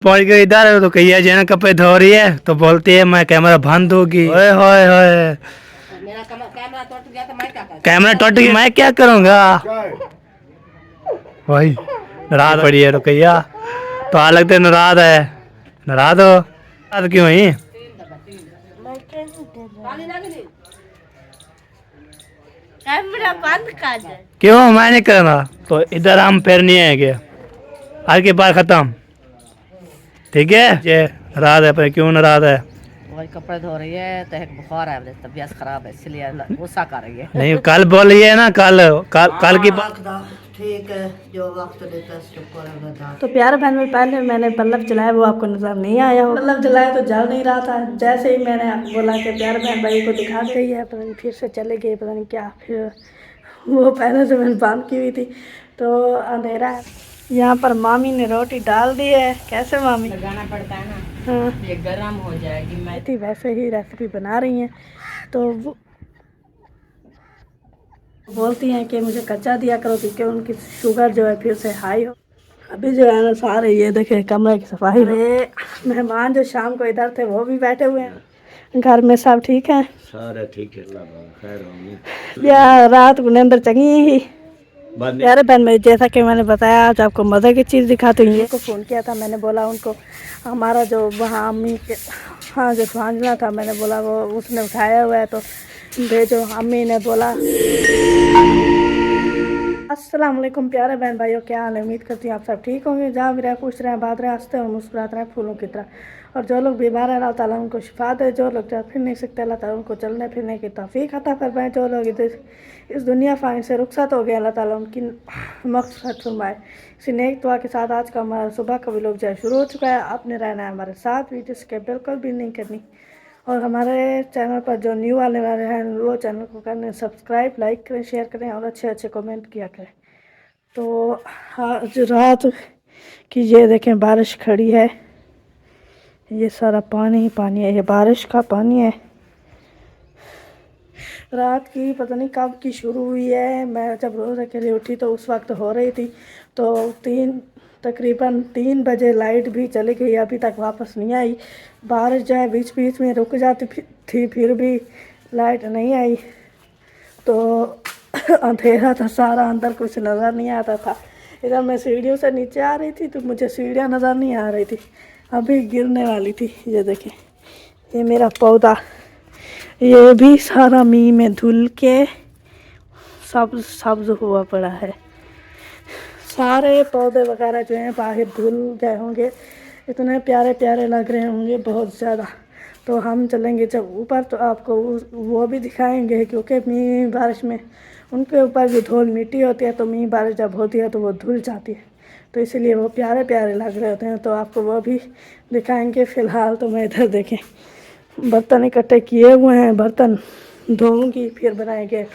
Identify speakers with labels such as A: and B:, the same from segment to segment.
A: पहुंच गए इधर तो कहिए जेना कपड़े धो रही है तो बोलती है मैं कैमरा बंद होगी। ओए होए होए
B: मेरा कैमरा टूट गया तो मैं क्या करूं?
A: कैमरा टूट गया मैं क्या करूंगा। वही नाराज पड़ी है रुकैया तो आ लगते नाराज है। नाराज हो नाराज क्यों ही
B: पानी ना गिरी।
C: कैमरा बंद कर दे।
A: क्यों मैं नहीं करना तो इधर हम फिर नहीं आएंगे। आज की बात खत्म ठीक है। ये नाराज है पर क्यों नाराज है।
B: वही कपड़े धो रही है तो एक बुखार है, तबीयत खराब है इसलिए गुस्सा कर रही है।
A: नहीं कल बोली है ना कल की बात।
B: ठीक है जो वक्त देता है शुक्र है बता।
D: तो प्यारे बहन में पहले मैंने बल्ब जलाया वो आपको नजर नहीं आया हो। बल्ब जलाया तो जल नहीं रहा था। जैसे ही मैंने आपको बोला कि प्यारे बहन भाई को दिखा गई है, पता नहीं फिर से चले गए, पता नहीं क्या। फिर वो पहले से मैंने बंद की हुई थी तो अंधेरा है। यहाँ पर मामी ने रोटी डाल दी है। कैसे मामी?
B: लगाना पड़ता है ना।
D: हाँ
B: ये गर्म हो जाएगी। मैं
D: थी वैसे ही रेसिपी बना रही हैं तो वो बोलती हैं कि मुझे कच्चा दिया करो क्योंकि उनकी शुगर जो है फिर से हाई हो। अभी जो है ना सारे ये देखे कमरे की सफाई में मेहमान जो शाम को इधर थे वो भी बैठे हुए हैं। घर में सब ठीक है?
E: सारे ठीक है खैर होंगे।
D: या रात को नींद चंगी ही यार बहन में जैसा कि मैंने बताया आज आपको मज़े की चीज़ दिखाती हूँ। को फ़ोन किया था मैंने बोला उनको हमारा जो वहाँ अम्मी के हाँ जो सांझना था मैंने बोला वो उसने उठाया हुआ है तो भेजो। अम्मी ने बोला अस्सलाम वालेकुम प्यारे बहन भाइयों, क्या हाल है? उम्मीद करती हूँ आप सब ठीक होंगे। जहाँ भी रहे खुश रहें, बात रहे, हंसते और मुस्कुराते रहें फूलों की तरह। और जो लोग बीमार हैं अल्लाह ताला उनको शिफा दे। जो लोग चल फिर नहीं सकते अल्लाह ताला उनको चलने फिरने की तौफीक अता फरमाए। जो लोग इस दुनिया फ़ानी से रुखसत हो गए अल्लाह ताला उनकी मग़फ़िरत फरमाए। इसी नेक दुआ के साथ आज का हमारा सुबह का भी लोग जो शुरू हो चुका है। आपने रहना है हमारे साथ, वीडियो स्किप बिल्कुल भी नहीं करनी। और हमारे चैनल पर जो न्यू आने वाले हैं वो चैनल को करने सब्सक्राइब, लाइक करें, शेयर करें और अच्छे अच्छे कमेंट किया करें। तो आज रात की ये देखें बारिश खड़ी है, ये सारा पानी ही पानी है, ये बारिश का पानी है। रात की पता नहीं कब की शुरू हुई है। मैं जब रोज़े के लिए उठी तो उस वक्त हो रही थी तो तकरीबन 3 बजे लाइट भी चली गई, अभी तक वापस नहीं आई। बारिश जो है बीच बीच में रुक जाती थी फिर भी लाइट नहीं आई तो अंधेरा था सारा, अंदर कुछ नज़र नहीं आता था। इधर मैं सीढ़ियों से नीचे आ रही थी तो मुझे सीढ़ियाँ नज़र नहीं आ रही थी, अभी गिरने वाली थी। ये देखें ये मेरा पौधा, ये भी सारा मींह में धुल के सब्ज हुआ पड़ा है। सारे पौधे वगैरह जो हैं बाहर धुल गए होंगे, इतने प्यारे प्यारे लग रहे होंगे बहुत ज़्यादा। तो हम चलेंगे जब ऊपर तो आपको वो भी दिखाएंगे क्योंकि मींह बारिश में उनके ऊपर जो धूल मिट्टी होती है तो मींह बारिश जब होती है तो वो धुल जाती है तो इसलिए वो प्यारे प्यारे लग रहे होते हैं तो आपको वो भी दिखाएंगे। फ़िलहाल तो मैं इधर देखें बर्तन इकट्ठे किए हुए हैं, बर्तन धोऊंगी फिर बनाएंगे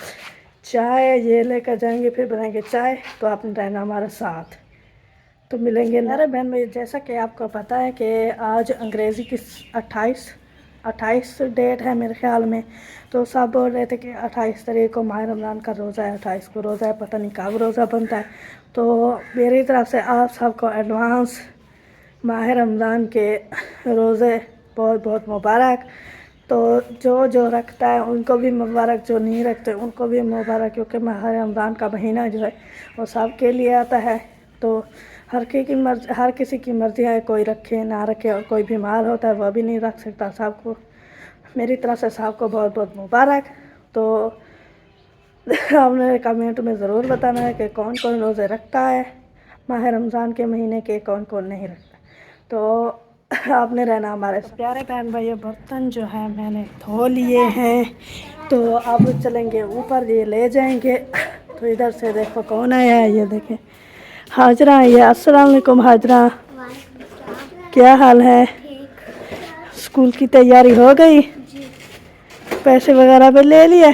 D: चाय, ये लेकर जाएंगे फिर बनाएंगे चाय। तो आपने रहना हमारे साथ तो मिलेंगे। अरे बहन भाई जैसा कि आपको पता है कि आज अंग्रेज़ी की 28 डेट है मेरे ख्याल में, तो सब बोल रहे थे कि 28 तारीख को माह रमज़ान का रोज़ा है, 28 को रोज़ा है, पता नहीं कब रोज़ा बनता है। तो मेरी तरफ से आप सबको एडवांस माह रमज़ान के रोज़े बहुत बहुत मुबारक। तो जो रखता है उनको भी मुबारक, जो नहीं रखते उनको भी मुबारक, क्योंकि माह रमज़ान का महीना जो है वो सब के लिए आता है। तो हर किसी की मर्ज़ी है, कोई रखे ना रखे, और कोई बीमार होता है वह भी नहीं रख सकता। सबको मेरी तरफ से सबको बहुत बहुत मुबारक। तो आपने कमेंट में ज़रूर बताना है कि कौन कौन रोज़े रखता है माह रमज़ान के महीने के, कौन कौन नहीं रखता। तो आपने रहना हमारे साथ। प्यारे बहन भाई बर्तन जो है मैंने धो लिए हैं तो अब चलेंगे ऊपर, ये ले जाएंगे। तो इधर से देखो कौन आया है, ये देखें हाजरा है। अस्सलाम वालेकुम हाजरा, क्या हाल है? स्कूल की तैयारी हो गई? पैसे वगैरह भी ले लिए?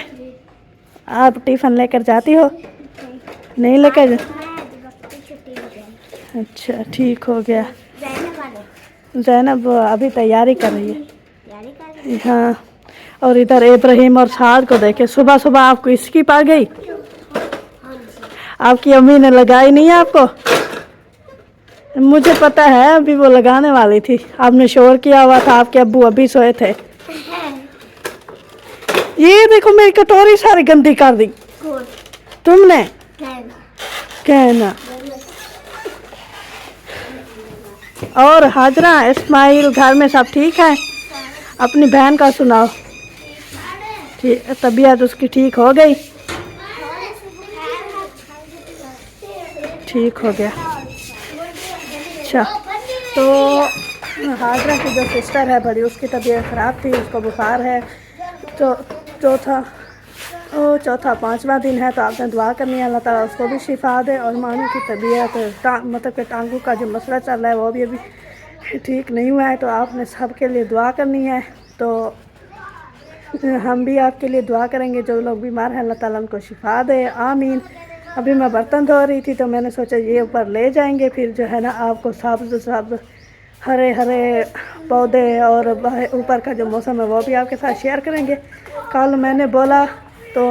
D: आप टिफ़िन लेकर जाती हो? नहीं लेकर अच्छा ठीक हो गया। ज़ैनब अभी तैयारी कर रही है। हाँ और इधर इब्राहिम और साद को देखे सुबह सुबह आपको इसकी पा गई। आपकी अम्मी ने लगाई नहीं है आपको? मुझे पता है, अभी वो लगाने वाली थी, आपने शोर किया हुआ था, आपके अब्बू अभी सोए थे। ये देखो मेरी कटोरी सारी गंदी कर दी तुमने, कहना। और हाजरा, इस्माइल, घर में सब ठीक है? अपनी बहन का सुनाओ। ठीक, तबीयत उसकी ठीक हो गई? ठीक हो गया। अच्छा, तो हाजरा की जो सिस्टर है बड़ी, उसकी तबीयत ख़राब थी, उसको बुखार है। तो चौथा पांचवा दिन है, तो आपने दुआ करनी है अल्लाह ताला उसको भी शिफा दे, और मानू की तबीयत मतलब कि टांगों का जो मसला चल रहा है वो भी अभी ठीक नहीं हुआ है, तो आपने सब के लिए दुआ करनी है। तो हम भी आपके लिए दुआ करेंगे, जो लोग बीमार हैं अल्लाह ताला उनको शिफा दे, आमीन। अभी मैं बर्तन धो रही थी, तो मैंने सोचा ये ऊपर ले जाएंगे, फिर जो है ना आपको सब्ज़ हरे हरे पौधे और ऊपर का जो मौसम है वो भी आपके साथ शेयर करेंगे। कल मैंने बोला तो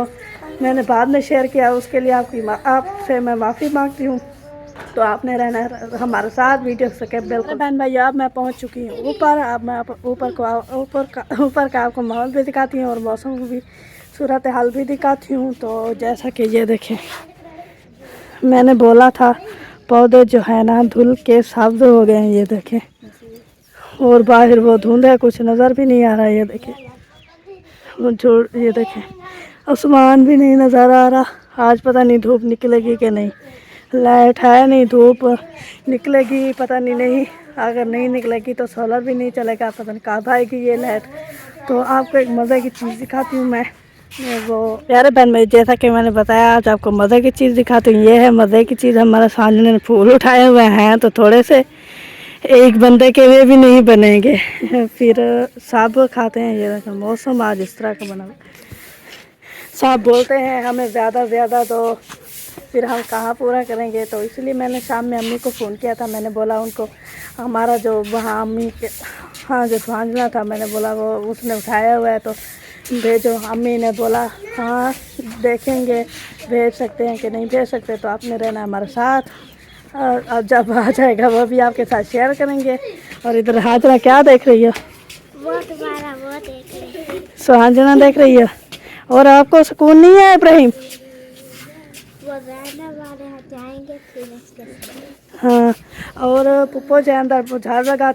D: मैंने बाद में शेयर किया, उसके लिए आपसे मैं माफ़ी मांगती हूँ। तो आपने रहना हमारे साथ वीडियो से बिल्कुल। बहन भाई, अब मैं पहुँच चुकी हूँ ऊपर। अब मैं ऊपर का आपको माहौल भी दिखाती हूँ और मौसम को भी, सूरत हाल भी दिखाती हूँ। तो जैसा कि ये देखें, मैंने बोला था पौधे जो है ना धुल के सब्ज़ हो गए हैं, ये देखें। और बाहर वो धुंध है, कुछ नज़र भी नहीं आ रहा है, ये देखें। ये देखें, आसमान भी नहीं नज़र आ रहा। आज पता नहीं धूप निकलेगी कि नहीं, लाइट है नहीं, धूप निकलेगी पता नहीं। अगर नहीं निकलेगी तो सोलर भी नहीं चलेगा, पता नहीं कब आएगी ये लाइट। तो आपको एक मज़े की चीज़ दिखाती हूँ मैं। वो प्यारे बहन में, जैसा कि मैंने बताया, आज आपको मज़े की चीज़ दिखाती हूँ। ये है मज़े की चीज़, हमारे सामने फूल उठाए हुए हैं, तो थोड़े से एक बंदे के वे भी नहीं बनेंगे, फिर सब खाते हैं। ये देखो मौसम आज इस तरह का बना, सब बोलते हैं हमें ज़्यादा दो, फिर हम कहाँ पूरा करेंगे। तो इसलिए मैंने शाम में अम्मी को फ़ोन किया था, मैंने बोला उनको हमारा जो वहाँ अम्मी के हाँ जो भांजना था, मैंने बोला वो उसने उठाया हुआ है तो भेजो। अम्मी ने बोला हाँ देखेंगे भेज सकते हैं कि नहीं भेज सकते, तो आपने रहना हमारे साथ। और अब जब आ जाएगा वो भी आपके साथ शेयर करेंगे। और इधर हाजरा क्या देख रही है?
C: वो तुम्हारा वो देख रही है।
D: सुहांजना देख रही है। और आपको सुकून नहीं है इब्राहिम?
C: वो रहने वाले हैं, जाएंगे फिर इसके साथ।
D: हाँ, और पुप्पो जो अंदर झाड़ लगा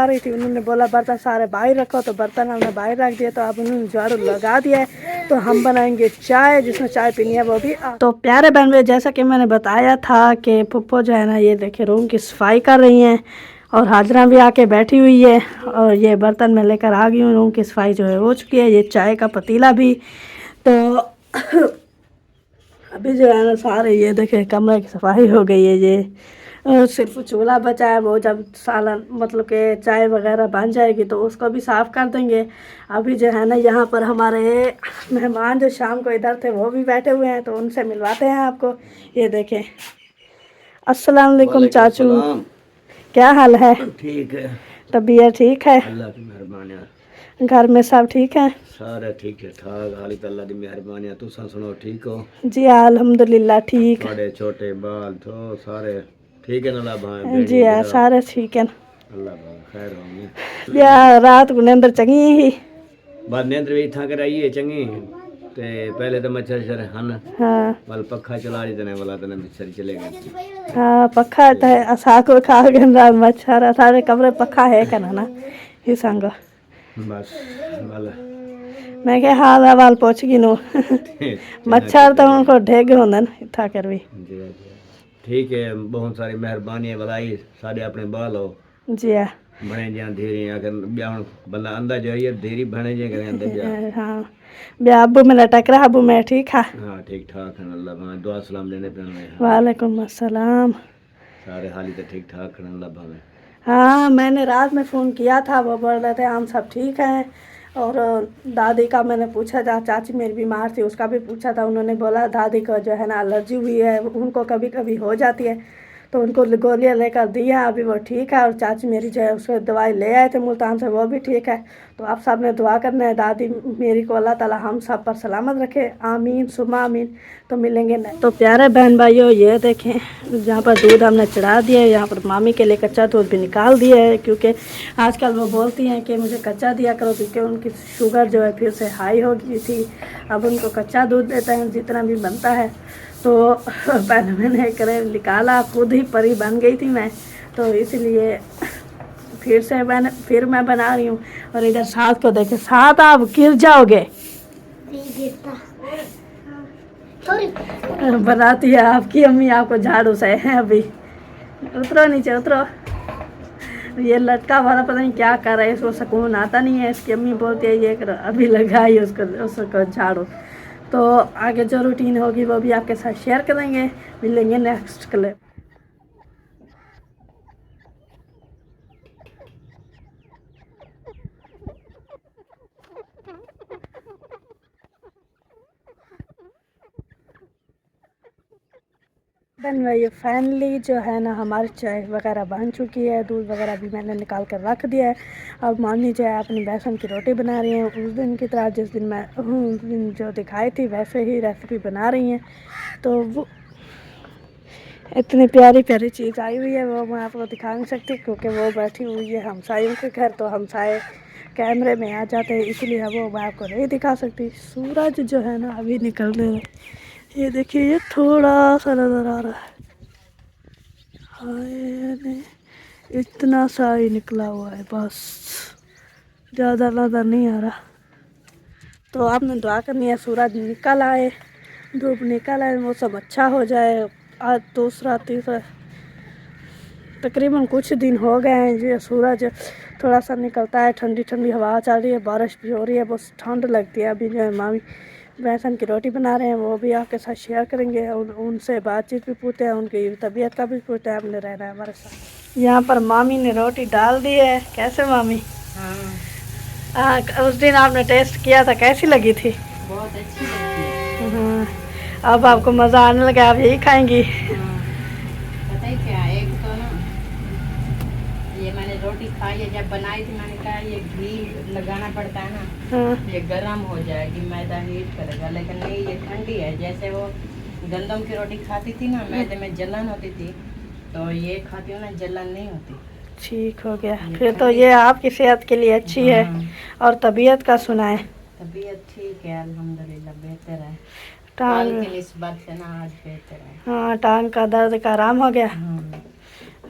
D: रही थी, उन्होंने बोला बर्तन सारे बाहर रखो, तो बर्तन हमने बाहर रख दिया। तो अब उन्होंने झाड़ू लगा दिया है, तो हम बनाएंगे चाय, जिसमें चाय पीनी है वो भी। तो प्यारे बहन भाई, जैसा कि मैंने बताया था कि पुप्पो जो है ना, ये देखिए रूम की सफाई कर रही हैं, और हाजरा भी आके बैठी हुई है, और ये बर्तन मैं लेकर आ गई हूँ। रूम की सफाई जो है हो चुकी है, ये चाय का पतीला भी। तो अभी जो है ना सारे ये देखे कमरे की सफाई हो गई है। ये सिर्फ चूल्हा बचा है, वो जब सालन मतलब कि चाय वगैरह बन जाएगी तो उसको भी साफ़ कर देंगे। अभी जो है ना यहाँ पर हमारे मेहमान जो शाम को इधर थे वो भी बैठे हुए हैं, तो उनसे मिलवाते हैं आपको। ये देखें, अस्सलाम वालेकुम चाचू, क्या हाल है?
E: ठीक है,
D: तबीयत ठीक है?
E: अल्लाह की मेहरबानी,
D: घर में सब ठीक है?
E: सारे ठीक है ठाक, हाली तो अल्लाह की मेहरबानी। तुम सुनो ठीक हो?
D: जी अल्हम्दुलिल्लाह ठीक।
E: बड़े छोटे बाल तो सारे ठीक है ना भाई?
D: जी सारे ठीक है।
E: अल्लाह खैर होंगे।
D: या रात को नींद चंगी ही?
E: बाद नींद भी इतना कराई है चंगी, ते पहले तो मच्छर शर हन,
D: हाँ
E: वाल पखा चला रही तने वाला तने मच्छर चले गए।
D: हाँ, पखा है असा को खा गंदा मच्छर सारे कमरे पखा है कना ना ये संग
E: बस वाला
D: मैं क्या हाल है वाल पहुंच गई नो मच्छर तो उनको ढेग होंदन था कर भी।
E: जी ठीक है, बहुत सारी मेहरबानी है भलाई, सारे अपने बाल हो
D: जी
E: बने जा धीरे, अगर ब्याह बंदा अंदा जाइए धीरे बने जे करें अंदर जा।
D: हाँ ब्याह अबू मेरा टकरा अबू मैं ठीक है?
E: हाँ ठीक ठाक है, अल्लाह भाई दुआ सलाम लेने पे
D: वालेकुम अस्सलाम।
E: सारे हाली तो ठीक ठाक है अल्लाह भाई।
D: हाँ मैंने रात में फ़ोन किया था, वो बोल रहे थे हम सब ठीक हैं। और दादी का मैंने पूछा था, चाची मेरी बीमार थी उसका भी पूछा था, उन्होंने बोला दादी को जो है ना एलर्जी हुई है, उनको कभी कभी हो जाती है। तो उनको गोलियाँ लेकर दिया, अभी वो ठीक है। और चाची मेरी जो है उसको दवाई ले आए थे मुल्तान से, वो भी ठीक है। तो आप सब ने दुआ करना है दादी मेरी को, अल्लाह ताला हम सब पर सलामत रखे, आमीन सुमा आमीन। तो मिलेंगे नहीं। तो प्यारे बहन भाइयों, ये देखें जहाँ पर दूध हमने चढ़ा दिया है, यहाँ पर मामी के लिए कच्चा दूध भी निकाल दिया है, क्योंकि आजकल वो बोलती हैं कि मुझे कच्चा दिया करो, क्योंकि उनकी शुगर जो है फिर से हाई हो गई थी। अब उनको कच्चा दूध देते हैं जितना भी बनता है। तो पहले मैंने करे निकाला, खुद ही परी बन गई थी मैं, तो इसलिए फिर मैं बना रही हूँ। और इधर साथ को देखे, साथ आप गिर जाओगे।
C: नहीं गिरता। थोड़ी
D: बनाती है आपकी अम्मी आपको झाड़ू से है। अभी उतरो नीचे उतरो। ये लटका वाला पता नहीं क्या कर रहा है, इसको सुकून आता नहीं है। इसकी अम्मी बोलती है ये करो, अभी लगाई उसको झाड़ू। तो आगे जो रूटीन होगी वो भी आपके साथ शेयर करेंगे। मिलेंगे नेक्स्ट क्लिप। बन भाई फाइनली जो है ना हमारी चाय वगैरह बन चुकी है, दूध वगैरह भी मैंने निकाल कर रख दिया है। अब मामी जो है अपनी बेसन की रोटी बना रही हैं, उस दिन की तरह जिस दिन मैं उस दिन जो दिखाई थी वैसे ही रेसिपी बना रही हैं। तो वो इतनी प्यारी प्यारी चीज़ आई हुई है, वो मैं आपको दिखा नहीं सकती क्योंकि वो बैठी हुई है हमसायों के घर, तो हमसाए कैमरे में आ जाते हैं, इसलिए वो मैं आपको नहीं दिखा सकती। सूरज जो है ना अभी निकल रहे हैं, ये देखिए ये थोड़ा सा नज़र आ रहा है, हाय इतना सा ही निकला हुआ है, बस ज़्यादा नज़र नहीं आ रहा। तो आपने दुआ करनी है सूरज निकल आए, धूप निकल आए, मौसम अच्छा हो जाए। आज दूसरा तीसरा तकरीबन कुछ दिन हो गए हैं जो सूरज थोड़ा सा निकलता है, ठंडी ठंडी हवा चल रही है, बारिश भी हो रही है, बस ठंड लगती है। अभी जो है मामी बेसन की रोटी बना रहे हैं, वो भी आपके साथ शेयर करेंगे। उनसे बातचीत भी पूछते हैं, उनकी तबीयत का भी पूछते हैं, आपने रहना है हमारे साथ। यहाँ पर मामी ने रोटी डाल दी है। कैसे मामी? उस दिन आपने टेस्ट किया था, कैसी लगी थी?
B: बहुत अच्छी लगती है।
D: हाँ, अब आपको मज़ा आने लगा, आप यही खाएंगी?
B: पता है क्या, एक तो ना ये मैंने रोटी खाई है, जब बनाई थी मैंने कहा ये घी लगाना पड़ता है ना,
D: हाँ।
B: ये गर्म हो जाएगी, मैदा हीट करेगा, लेकिन नहीं ये ठंडी है। जैसे वो गंदम की रोटी खाती थी ना, मैदे में जलन होती थी, तो ये खाती हूँ ना, जलन नहीं होती।
D: ठीक हो गया, फिर तो ये आपकी सेहत के लिए अच्छी है। और तबीयत का सुनाए?
B: तबीयत ठीक है अल्हम्दुलिल्लाह, बेहतर है।
D: टांग
B: कल की निस्बत से ना आज बेहतर है।
D: हाँ, टांग का दर्द का आराम हो गया।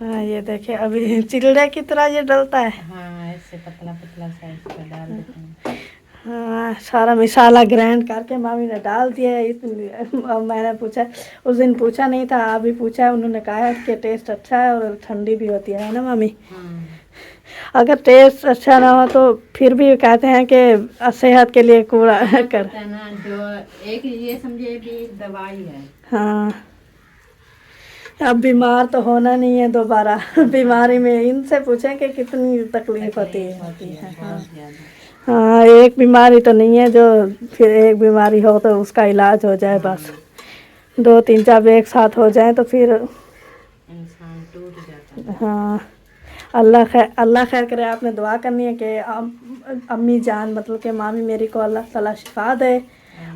D: हाँ, ये देखिए अभी चिल्डे की तरह ये डलता है।
B: हाँ, ऐसे पतला पतला सा इसको डाल देते हैं।
D: हाँ, सारा मसाला ग्राइंड करके मामी ने डाल दिया है। अब मैंने पूछा, उस दिन पूछा नहीं था, अभी पूछा है, उन्होंने कहा है कि टेस्ट अच्छा है और ठंडी भी होती है ना मामी? अगर टेस्ट अच्छा ना हो तो फिर भी कहते हैं कि सेहत के लिए कूड़ा कर
B: ना, जो एक ये समझे भी दवाई है।
D: हाँ, अब बीमार तो होना नहीं है दोबारा बीमारी में। इनसे पूछें कि कितनी तकलीफ होती है। हाँ, एक बीमारी तो नहीं है जो फिर एक बीमारी हो तो उसका इलाज हो जाए, बस 2 3 4 एक साथ हो जाए तो फिर
B: इंसान टूट जाता है।
D: हाँ, अल्लाह खैर करे। आपने दुआ करनी है कि अम्मी जान मतलब कि मामी मेरी को अल्लाह ताला शिफा दे,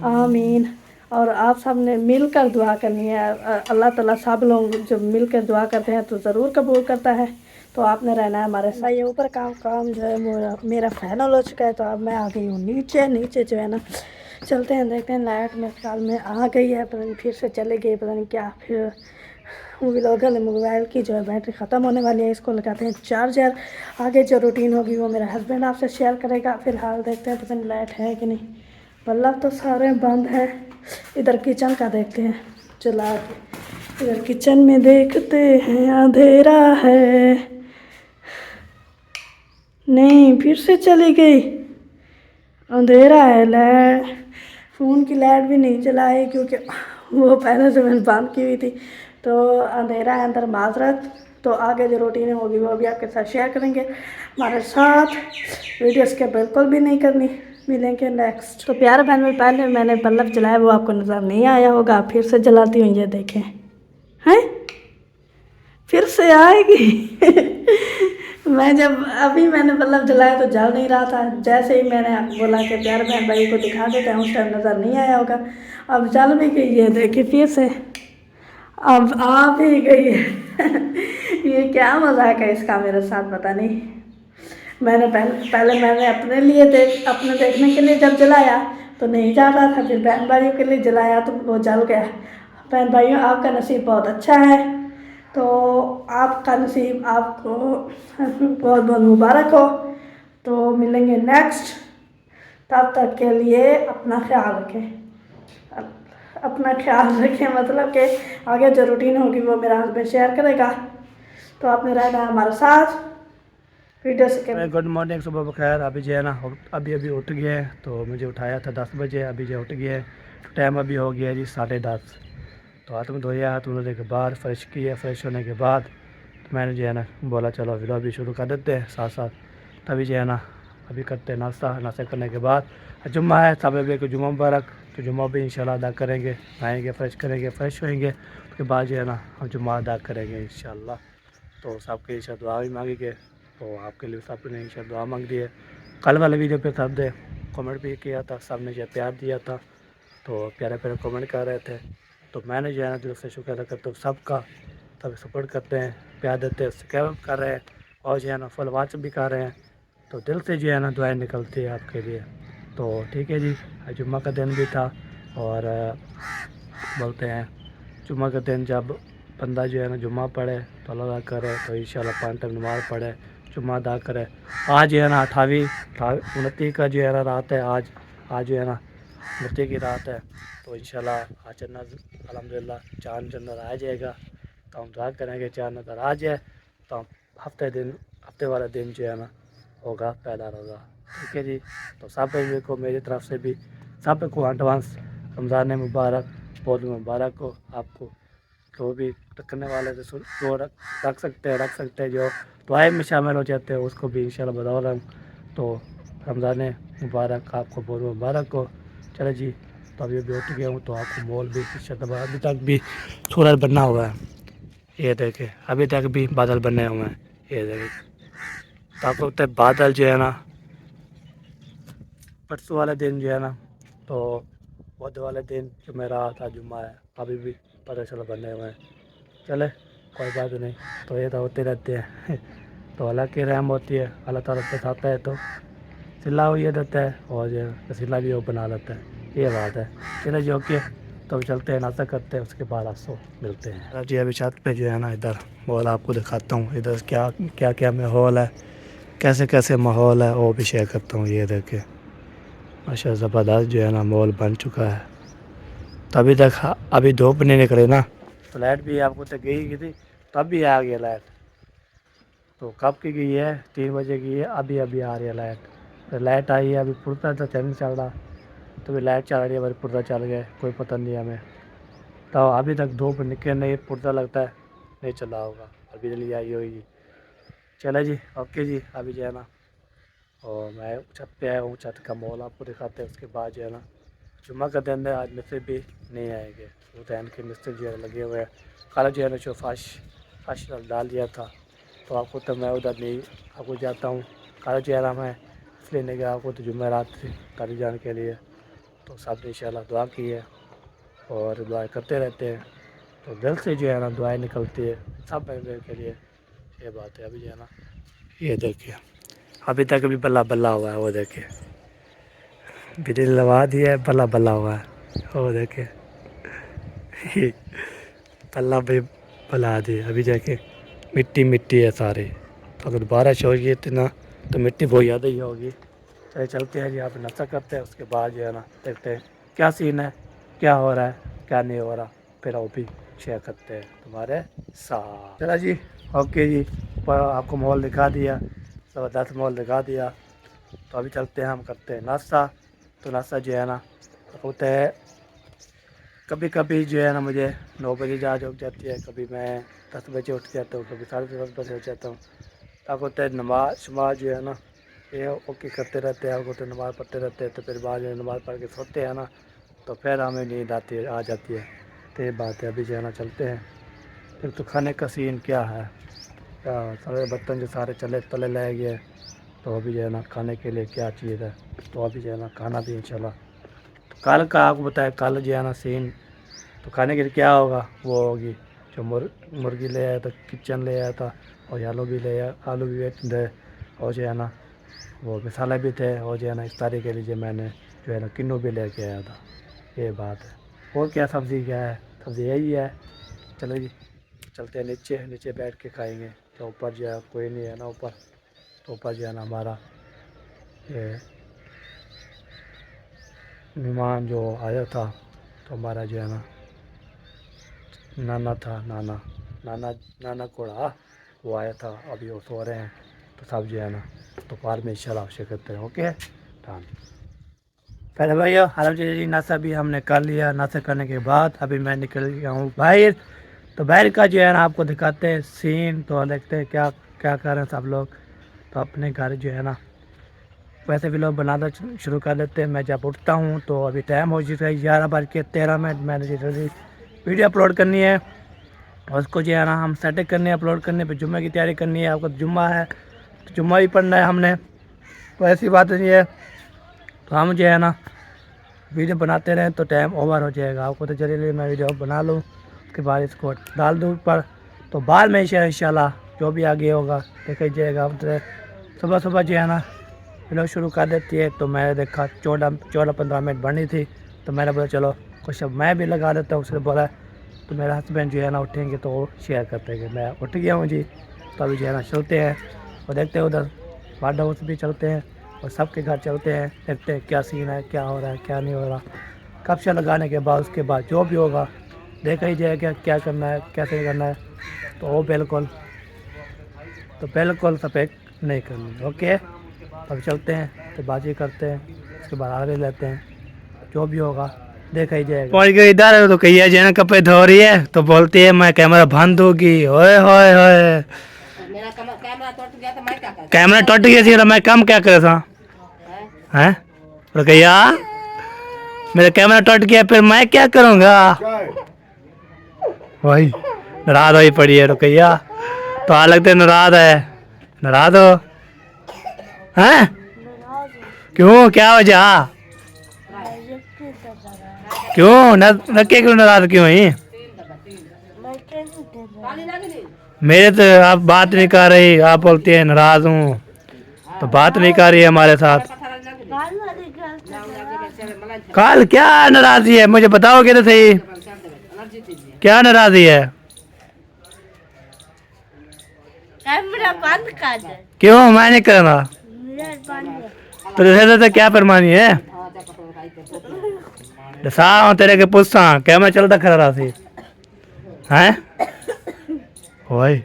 D: आमीन। और आप सब ने मिलकर दुआ करनी है, अल्लाह ताला सब लोग जब मिलकर दुआ करते हैं तो ज़रूर कबूल करता है। तो आपने रहना है हमारे साथ। ये ऊपर काम जो है मेरा फाइनल हो चुका है, तो अब मैं आ गई हूँ नीचे जो है ना, चलते हैं देखते हैं। लाइट मेरे ख्याल में आ गई है, पता नहीं फिर से चले गई, पता नहीं क्या। फिर मोबाइल की जो है बैटरी ख़त्म होने वाली है, इसको लगाते हैं चार्जर। आगे जो रूटीन होगी वो मेरा हस्बैंड आपसे शेयर करेगा। फ़िलहाल देखते हैं, पता नहीं लाइट है कि नहीं, बल्ब तो सारे बंद हैं। इधर किचन का देखते हैं चला के, इधर किचन में देखते हैं, अंधेरा है। नहीं, फिर से चली गई, अंधेरा है। लाइट, फ़ोन की लाइट भी नहीं जलाई क्योंकि वो पहले से मैंने बंद की हुई थी, तो अंधेरा है अंदर, माजरत। तो आगे जो रूटीन होगी वो भी आपके साथ शेयर करेंगे हमारे साथ। वीडियो स्किप बिल्कुल भी नहीं करनी। मिलेंगे नेक्स्ट। तो प्यारे बहन में पहले मैंने बल्ब जलाया, वो आपको नज़र नहीं आया होगा, फिर से जलाती हूँ, ये देखें हैं। फिर से आएगी। मैं जब अभी मैंने बल्ब जलाया तो जल नहीं रहा था, जैसे ही मैंने बोला कि प्यार बहन भाई को दिखा देते हैं, उस टाइम नज़र नहीं आया होगा। अब जल भी गई है, देखिए फिर से अब आ भी गई है। ये क्या मजाक है इसका मेरे साथ, पता नहीं। मैंने पहले मैंने अपने लिए अपने देखने के लिए जब जलाया तो नहीं जा रहा था, फिर बहन भाइयों के लिए जलाया तो वो जल गया। बहन भाइयों, आपका नसीब बहुत अच्छा है, तो आपका नसीब आपको बहुत बहुत मुबारक हो। तो मिलेंगे नेक्स्ट, तब तक के लिए अपना ख्याल रखें। अपना ख्याल रखें मतलब कि आगे जो रूटीन होगी वो मेरा हस्बैंड शेयर करेगा, तो आपने रहना है हमारे साथ वीडियो से।
A: गुड मॉर्निंग, सुबह बखैर। अभी जो है ना अभी उठ गए हैं, तो मुझे उठाया था 10 बजे, अभी जो उठ गए हैं तो टाइम अभी हो गया है जी 10:30। तो हाथ में धोया, हाथ धोने के बाद फ्रेश किया, फ्रेश होने के बाद तो मैंने जो है ना बोला चलो वीडियो भी शुरू कर देते हैं साथ साथ। तभी जो है ना अभी करते हैं नाश्ता करने के बाद जुम्मा है, सब भाई को जुम्मा मुबारक। तो जुम्मा भी इंशाल्लाह अदा करेंगे, आएँगे फ्रेश करेंगे, फ्रेश होएंगे, उसके बाद जो है ना हम जुम्मा अदा करेंगे इंशाल्लाह। तो सबके इंशाल्लाह दुआ भी मांगेंगे, तो आपके लिए सब ने इंशाल्लाह दुआ मांग दी है। कल वाले वीडियो पे सब ने कमेंट भी किया था, सब ने जो प्यार दिया था, तो प्यारे प्यारे कमेंट कर रहे थे। तो मैंने जो है ना दिल से शुक्र अदा करता हूँ सबका, सब सपोर्ट करते हैं, प्यार देते हैं, सब्सक्राइब कर रहे हैं और जो है ना फुल वॉच भी कर रहे हैं। तो दिल से जो है ना दुआएं निकलती है आपके लिए। तो ठीक है जी, आज जुम्मा का दिन भी था और बोलते हैं जुम्मा का दिन जब बंदा जो है ना जुम्मा पढ़े तो अल्लाह करे, तो इंशाल्लाह 5 टाइम नमाज़ पढ़े, जुम्मा अदा करे। आज जो है ना 28 का जो है ना रात है, आज जो है ना 29 की रात है। तो इंशाल्लाह आज जन्नत अल्हम्दुलिल्लाह चाँद जन्नत आ जाएगा, तो हम दुआ करेंगे चाँद नज़र आ जाए, तो हम हफ्ते वाला दिन जो है ना होगा पहला रोज़ा। ठीक है जी, तो सब भाइयों को मेरी तरफ से भी सब को एडवांस रमज़ान मुबारक, बहुत मुबारक हो आपको। जो भी रखने वाले थे जो रख सकते हैं, जो दुआएं में शामिल हो जाते हैं उसको भी इंशाल्लाह बता रहा हूँ। तो रमज़ान मुबारक आपको, बहुत मुबारक हो। चलो जी, तो अभी उठ गया हूँ, तो आपको मॉल भी इंशाल्लाह अभी तक भी सूरज बना हुआ है, ये देखे अभी तक भी बादल बने हुए हैं, ये देखे। तो आपको लगता है बादल जो है ना परसों वाले दिन जो है ना, तो बुध वाले दिन जो मेरा था जुम्मा है, अभी भी पता चला बने हुए हैं। चले कोई बात नहीं, तो ये तो होते रहते हैं। तो अल्लाह की रहम होती है, अल्लाह ताला बताता है तो सिला हुई देता है और जो रसीला भी वो बना लेता है, ये बात है। चले जो कि तो चलते हैं, नाश्ता करते हैं, उसके बाद आपको मिलते हैं जी। अभी छत पे जो है ना इधर माहौल आपको दिखाता हूँ, इधर क्या क्या माहौल है, कैसे कैसे माहौल है वो भी शेयर करता हूँ। ये देखे माशा ज़बरदस्त जो है ना माहौल बन चुका है। तो अभी धूप नहीं निकली ना, तो लाइट भी आपको तो गई थी, तब भी आ गई लाइट। तो कब की गई है, 3 बजे की है, अभी आ रही है लाइट। फिर लाइट आई है, अभी पुरता तो नहीं चल रहा, तो भी लाइट चल रही है, अभी पुरता चल गया, कोई पता नहीं हमें। तो अभी तक धूप निकल नहीं, पुरता लगता है नहीं चला होगा, और बिजली आई होगी। चलो जी, ओके जी, अभी जो है ना और मैं छत पे आया हूँ, छत का माहौल आपको दिखाते हैं। उसके बाद जो है ना जुम्मा का दिन है, आज मिस्त्री भी नहीं आएंगे, वो दैन के मिस्त्री जो है लगे हुए हैं। कल जो है ना जो फर्श डाल दिया था, तो आपको तो मैं उधर नहीं आपको जाता हूँ। कल जो है ना मैं इसलिए नहीं गया, आपको तो जुम्मेरात थी कल जाने के लिए। तो सब ने इंशाल्लाह दुआ की है और दुआ करते रहते हैं, तो दिल से जो है ना दुआएं निकलती है सब बंदे के लिए, ये बात है। अभी जो है ना ये देखिए अभी तक भी बल्ला बल्ला हुआ है, वो देखिए बिजली लगा दी है, बल्ला बल्ला हुआ है, वो देखिए बल्ला भी बल्ला दी। अभी देखिए मिट्टी है सारी, तो अगर बारिश होगी इतना तो मिट्टी बहुत ज़्यादा ही होगी। चले चलते हैं जी, यहाँ पे नाश्ता करते हैं, उसके बाद जो है ना देखते हैं क्या सीन है, क्या हो रहा है, क्या नहीं हो रहा, फिर वो भी शेयर करते हैं तुम्हारे साथ। चला जी, ओके जी, पर आपको मॉल दिखा दिया, ज़बरदस्त मॉल दिखा दिया। तो अभी चलते हैं, हम करते हैं नाश्ता। तो नाश्ता जो है ना होता है, कभी कभी जो है ना मुझे 9 बजे जहाज उठ जाती है, कभी मैं 10 बजे उठ जाता हूँ, कभी 10:30 बजे उठ जाता हूँ। तब होता है नमाज जो है ना ये ओके करते रहते हैं, होते नमाज़ पढ़ते रहते हैं। तो फिर बाद में नमाज़ पढ़ के सोते हैं ना, तो फिर हमें नींद आ जाती है, तो ये बात है। अभी जो है ना चलते हैं, एक तो खाने का सीन क्या है, क्या सारे बर्तन जो सारे चले तले ले गए, तो अभी जो है ना खाने के लिए क्या चीज़ है, तो अभी जो है ना खाना भी इंशाल्लाह। तो कल का आपको बताया, कल जो है ना सीन, तो खाने के लिए क्या होगा वो होगी जो मुर्गी ले आया था, किचन ले आया था, और आलू भी ले आया, आलू भी थे, और जो है ना वो मसाले भी थे, और जो है ना इफ्तारी के लिए मैंने जो है ना किन्नू भी लेके आया था। ये बात है। और क्या सब्ज़ी क्या है, सब्ज़ी यही है। चलो जी चलते हैं नीचे, नीचे बैठ के खाएंगे। तो ऊपर जो है कोई नहीं है ना ऊपर, तो ऊपर जो है ना हमारा ये मेहमान जो आया था, तो हमारा जो है ना नाना था, नाना कोड़ा वो आया था, अभी वो सो रहे हैं। तो सब जो है ना दोपहर में इंशाल्लाह अवश्य करते हैं। Okay done. पहले भैया आराम से जी, नाश्ता भी हमने कर लिया। नाश्ता करने के बाद अभी मैं निकल गया हूँ बाहर। तो बाहर का जो है ना आपको दिखाते हैं सीन, तो देखते हैं क्या क्या कर रहे हैं सब लोग। तो अपने घर जो है ना वैसे भी लोग बनाना शुरू कर देते हैं। मैं जब उठता हूँ तो अभी टाइम हो चुका है 11:13। मैंने जल्दी वीडियो अपलोड करनी है, और उसको जो है ना हम सेटिंग करनी है, अपलोड करने पे जुम्मे की तैयारी करनी है। आपको जुम्मा है तो जुम्मा भी पढ़ना है हमने, तो ऐसी बात नहीं है। तो हम जो है ना वीडियो बनाते रहें तो टाइम ओवर हो जाएगा। आपको तो चलिए मैं वीडियो बना लूँ, उसके बाद इसको डाल दूँ ऊपर। तो बाद में इंशाल्लाह जो भी आगे होगा देखा जाएगा। तो सुबह सुबह जो है ना वीडियो शुरू कर देती है। तो मैंने देखा 14-15 मिनट बनी थी, तो मैंने बोला चलो कुछ अब मैं भी लगा देता हूँ। उसने बोला तो मेरे हस्बैंड जो है ना उठेंगे तो वो शेयर करते हैं कि मैं उठ गया हूँ जी। तो अभी जो है ना चलते हैं और देखते हैं, उधर वार्ड हाउस भी चलते हैं और सबके घर चलते हैं, देखते हैं क्या सीन है, क्या हो रहा है, क्या नहीं हो रहा। कब्जा लगाने के बाद उसके बाद जो भी होगा देखा ही जाएगा क्या करना है, कैसे करना है। तो वो बिल्कुल सफेद नहीं करनी। ओके अब चलते हैं तो बाजी करते हैं, उसके बाद आगे लेते हैं, जो भी होगा देखा ही जाएगा। पहुंच गए इधर तो कहिए जो है ना कपड़े धो रही है, तो बोलती है मैं कैमरा बंद होगी। ओए होए होए, कैमरा टूट गया थी, मैं काम क्या करे था हैं? रुकैया मेरा कैमरा टूट गया, फिर मैं क्या करूँगा? वही नाराज हुई पड़ी है रुकैया, तो आ लगते नाराज है। नाराज हो हैं? क्यों, क्या वजह? क्यों नक्के क्यों नाराज क्यों हुई? मेरे तो आप बात नहीं कर रही, आप बोलती है नाराज हूँ, तो बात नहीं कर रही है हमारे साथ। कल क्या नाराजी है मुझे बताओगे तो सही, क्या नाराजी है?
C: कैमरा बंद कर दे।
A: क्यों मैं नहीं करना? तो जैसे तो क्या फरमानी है? दसा तेरे के पूछा कैमरा चलता खड़ा रहा थी हैं? ओए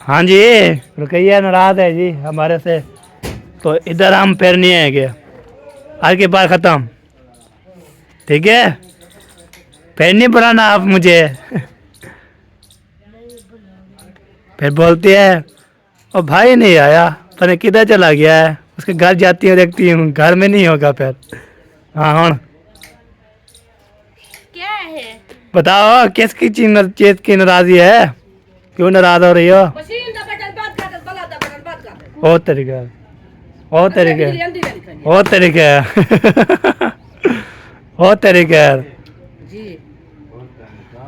A: हाँ जी रुकैया नाराज है जी हमारे से, तो इधर हम फिर नहीं आएंगे, आज के बाद ख़त्म, ठीक है? फिर नहीं बुलाना आप मुझे। फिर बोलती है और भाई नहीं आया, पता किधर चला गया है, उसके घर जाती हूँ देखती हूँ घर में नहीं होगा। फिर हाँ
C: क्या है?
A: बताओ किसकी चीज की नाराजी है, क्यों नाराज हो रही हो? ओ तरीका ओ तरीका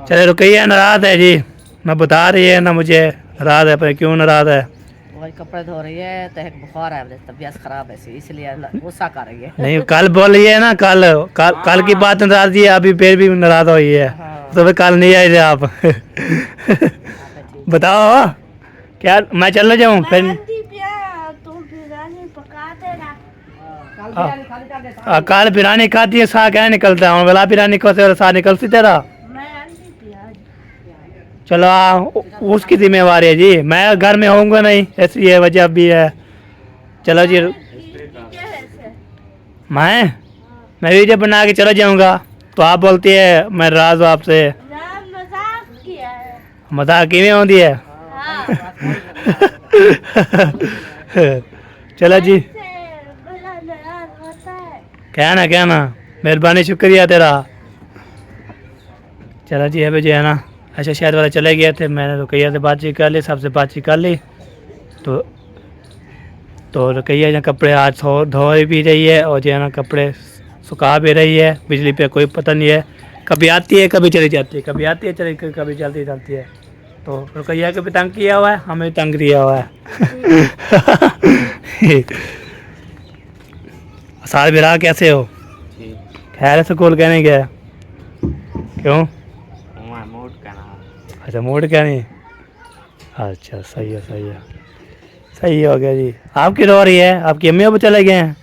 A: चले रुकैया नाराज है जी, मैं बता रही है ना मुझे नाराज है, पर क्यों नाराज है?
B: वही कपड़े धो रही है तो एक बुखार है, तबीयत खराब है इसलिए गुस्सा कर रही है।
A: नहीं कल बोल रही है ना, कल की बात नाराजगी है, अभी फिर भी नाराज हुई है। तो फिर कल नहीं आए थे आप। बताओ क्या मैं चलने जाऊँ फिर? कल बिरयानी खाती है, सा क्या निकलता है वाला बिरयानी को से सा निकलती तेरा। चलो उसकी जिम्मेवारी है जी, मैं घर में होऊंगा नहीं, ऐसी ये वजह भी है। चलो जी मैं वीडियो बना के चला जाऊंगा, तो आप बोलती है मैं नाराज हूँ आपसे। मजाक किवें होती है? चलो जी क्या ना मेहरबानी शुक्रिया तेरा। चलो जी अभी जो है ना अच्छा शहर वाले चले गए थे, मैंने रुकैया से बातचीत कर ली, सबसे बातचीत कर ली। तो रुकैया जो कपड़े आज धो भी रही है और जो है ना कपड़े सुखा भी रही है। बिजली पे कोई पता नहीं है, कभी आती है कभी चली जाती है, कभी आती है चली कभी चलती जाती है। तो रुकैया को भी तंग किया हुआ है, हमें भी तंग किया हुआ है। साल बिरा कैसे हो? खैर स्कूल कहने गया? क्यों? अच्छा मूड क्या नहीं? अच्छा सही है सही है, सही हो गया जी। आपकी रो रही है, आपकी अम्मी अब चले गए हैं,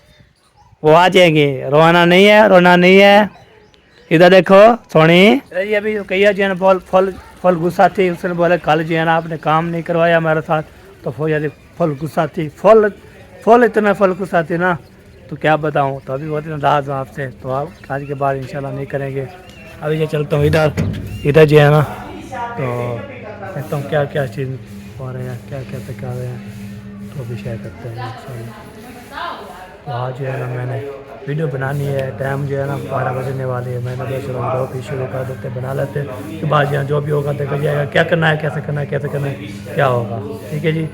A: वो आ जाएंगे। रोना नहीं है, रोना नहीं है। इधर देखो सोनी। अरे अभी कहिया जी ना फुल गुस्सा थी, उसने बोले कल जी है ना आपने काम नहीं करवाया हमारे साथ, तो फुल गुस्सा थी, फुल इतना फुल गुस्सा थी ना, तो क्या बताऊँ। तो अभी बहुत नाराज़ हूँ आपसे, तो आप आज के बाद इंशाल्लाह नहीं करेंगे। अभी ये चलता हूँ इधर जी है ना, तो देखता हूँ क्या क्या चीज़ हो रहे हैं, क्या क्या कर रहे हैं, तो अभी शेयर करते हैं। तो आज जो है ना मैंने वीडियो बनानी है, टाइम जो है ना 12 बजने वाली है। मैंने कहा चलो जो भी शुरू कर देते बना लेते, तो बाद जो भी होगा देखा जाएगा, क्या करना है कैसे करना है कैसे करना है क्या होगा। ठीक है जी,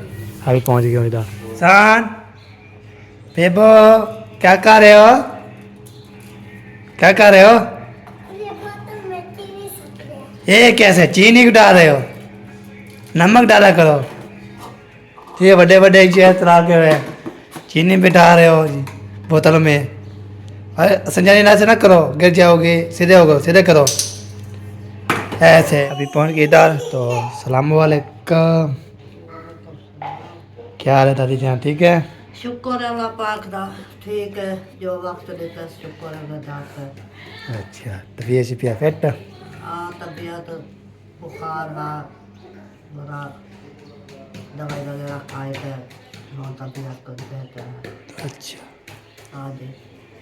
A: अभी पहुँच गया हूँ इधर। सान बेबो क्या कर रहे हो, क्या कर रहे हो?
C: ये बोतल में चीनी सूख रही है।
A: ये कैसे चीनी डाल रहे हो? नमक डाला करो। ये बड़े बड़े तरह के चीनी बिठा रहे हो जी बोतल में। अरे संजानी ना से ना करो, गिर जाओगे, सीधे हो गो, सीधे करो ऐसे। अभी पहुंच गए इधर, तो सलाम वालेकुम। क्या हाल है दादी जान, ठीक है?
B: शुक्र है अल्लाह पाक दा, ठीक है जो वक्त देता है, शुक्र है अदा कर।
A: अच्छा तबीयत शिपिया फिट?
B: हाँ तबीयत बुखार ना बड़ा दवाई वगैरह खाए थे, हाँ तबीयत को बेहतर है।
A: अच्छा
B: हाँ जी,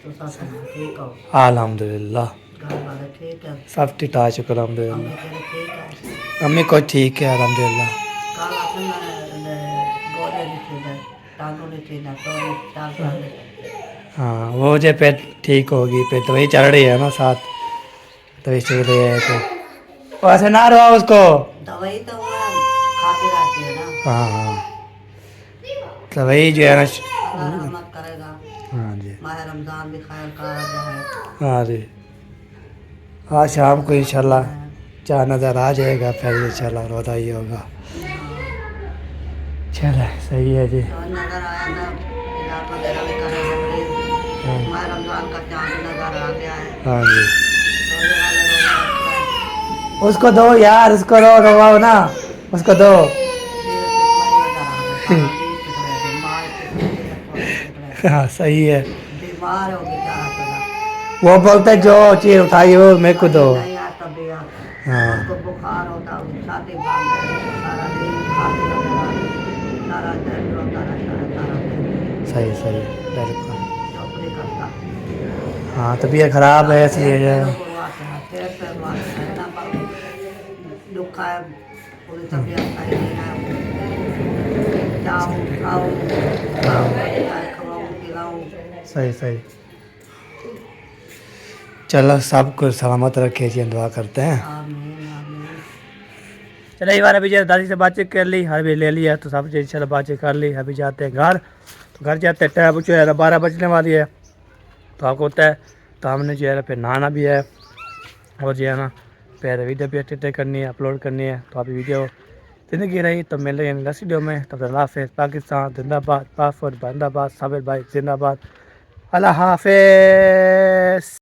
B: तो सब ठीक हो?
A: अल्हम्दुलिल्लाह
B: घर वाले ठीक है?
A: सब ठीक ठाक, शुक्र अल्हम्दुलिल्लाह।
B: अम्मी तेरे ठीक है?
A: अम्मी को ठीक है अल्हम्दुलिल्लाह।
B: कल आपने गोले ली थी ना, टांगों ली थी ना, तो टांगों ली।
A: हाँ वो जो पेट ठीक होगी, पेट वही चल रही है ना साथ, तभी चल रही है। तो वैसे ना रहो उसको।
B: दवाई तो वो खाती रहती है ना,
A: हाँ हाँ तो वही जो है ना।
B: अल्लाह रहमत करेगा।
A: हाँ जी
B: माह रमज़ान भी खैर का आ है।
A: हाँ जी, आज शाम को इंशाल्लाह चार नज़र आ जाएगा, फिर इंशाल्लाह रोज़ा ही होगा। चलो सही है जी।
B: तो नज़र आया था, इलाज वगैरह भी करेंगे मरीज। माह रमज़ान का चांद नज़र आ गया है।
A: हाँ जी
B: रोज़े वाले रोज़ा रखते हैं।
A: उसको दो यार, उसको रो रोवाओ ना, उसको दो। हाँ सही है,
B: बीमार हो बेचारा थोड़ा।
A: वो बोलते जो चीज़ उठाई वो मेरे को दो।
B: नहीं आता तबीयत,
A: हाँ
B: उसको बुखार होता, छाती बांध सारा दिन, खांसी वगैरह सारा दिन रोता रहता है सारा दिन,
A: सही सही बिल्कुल।
B: नौकरी करता।
A: हाँ तबीयत ख़राब है इसलिए जो है।
B: गुरुआते हैं, फिर गुरुआते हैं ना, पर दुख है, पूरी तबीयत सही नहीं है। जाऊँ खाऊँ खवाऊँ पिलाऊँ।
A: सही सही। चलो सब कुछ सलामत रखे जी, दुआ करते हैं।
B: आमीन आमीन।
A: चलो एक बार अभी जो दादी से बातचीत कर ली, हर भी ले लिया, तो सब इंशाल्लाह बातचीत कर ली। अभी जाते हैं घर, तो घर जाते हैं टाइम जो है 12 बजने वाली है, तो आपको होता है। तो हमने जो है फिर नहाना भी है, और जो है ना फिर वीडियो भी एडिट करनी है, अपलोड करनी है। तो अभी वीडियो ज़िंदगी रही तो मिल रही नेक्स्ट वीडियो में। तब तक अल्लाह हाफ़िज़। पाकिस्तान जिंदाबाद, पासपोर्ट जिंदाबाद, साबिर भाई जिंदाबाद। अल्लाह हाफ़िज़।